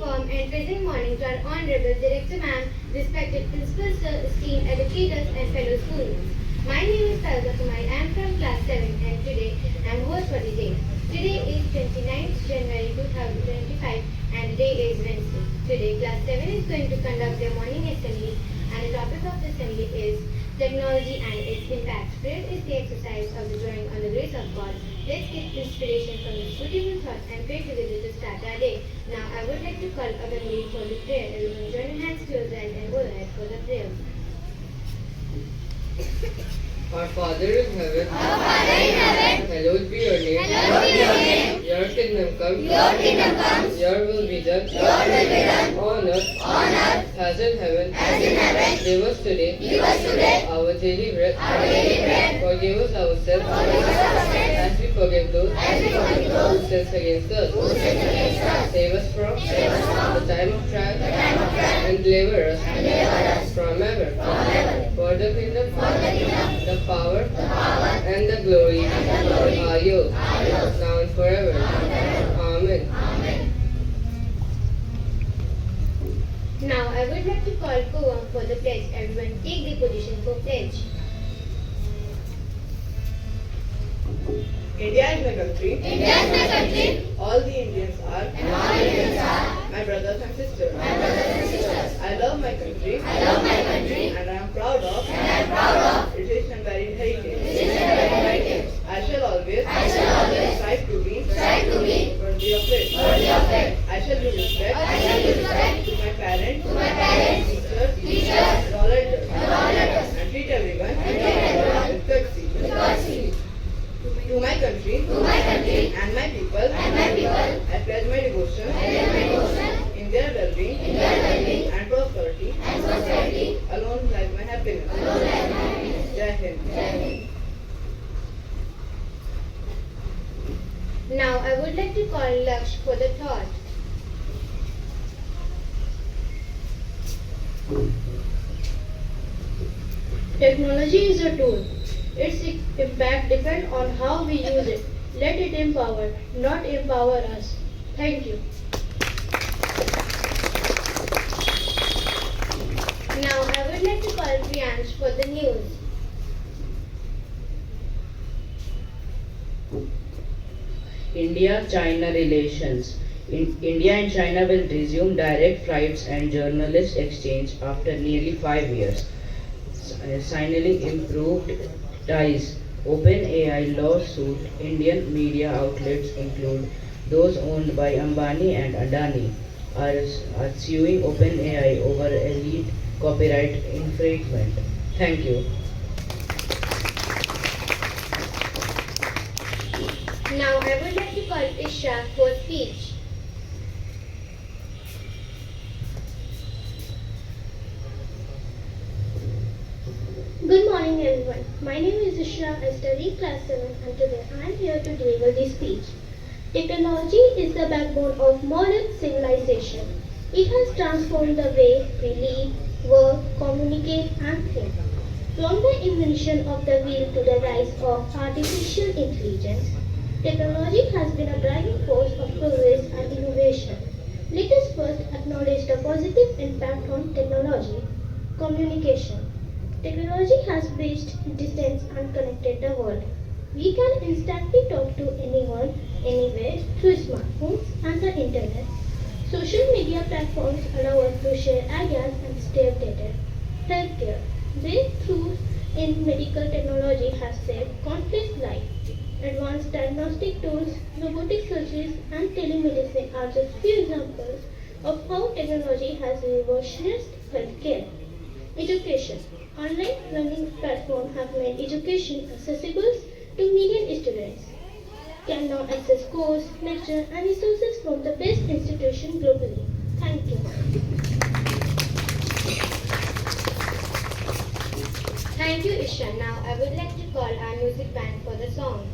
warm and pleasant morning to our Honorable Director Ma'am, respected Principal Sir, esteemed educators and fellow students. My name is Salva Kumar. I am from class 7 and today I am host for the day. Today is 29th January 2025 and the day is Wednesday. Today class 7 is going to conduct their morning assembly and the topic of the assembly is technology and its impact. Prayer is the exercise of the drawing on the grace of God. Let's get inspiration from the suitable thoughts and pray together to start our day. Now I would like to call a memory for the prayer. Everyone join your hands, close your eyes and go ahead for the prayer. Our Father in heaven, hallowed be your name. Your kingdom come. Your will be done. On earth as in heaven. Give us today our daily bread. Forgive us our sins as we forgive those who sin against us. Save us from the time of trial and deliver us from ever. For the kingdom, the power, and the glory are yours, now and forever. Amen. Now I would like to call Kuvam for the pledge. Everyone take the position for pledge. India is my country. All the Indians are. My brothers and sisters. I love my country. And I am proud of. Its rich and varied heritage. I shall always. Strive to be. Worthy of it. I shall give respect. To my parents. Teachers. And all elders. And treat everyone. With courtesy. To my country and my people, I pledge my devotion in their well-being and prosperity. Alone lies my happiness. Jai Hind. Now I would like to call Laksh for the thought. Technology is a tool. Its impact depends on how we use it. Let it empower, not empower us. Thank you. Now I would like to call Priyansh for the news. India-China relations. India and China will resume direct flights and journalist exchange after nearly 5 years. Signaling improved ties. OpenAI lawsuit. Indian media outlets include those owned by Ambani and Adani are suing OpenAI over elite copyright infringement. Thank you. Now I would like to call Isha for speech. Good morning everyone. My name is Ishra. I study class 7 and today I am here to deliver this speech. Technology is the backbone of modern civilization. It has transformed the way we live, work, communicate and think. From the invention of the wheel to the rise of artificial intelligence, technology has been a driving force of progress and innovation. Let us first acknowledge the positive impact on technology. Communication. Technology has bridged distance and connected the world. We can instantly talk to anyone, anywhere through smartphones and the internet. Social media platforms allow us to share ideas and stay updated. Healthcare. Breakthroughs in medical technology have saved countless lives. Advanced diagnostic tools, robotic surgeries, and telemedicine are just few examples of how technology has revolutionized healthcare. Education. Online learning platforms have made education accessible to millions of students. Can now access courses, lectures, and resources from the best institutions globally. Thank you. Thank you, Isha. Now I would like to call our music band for the song.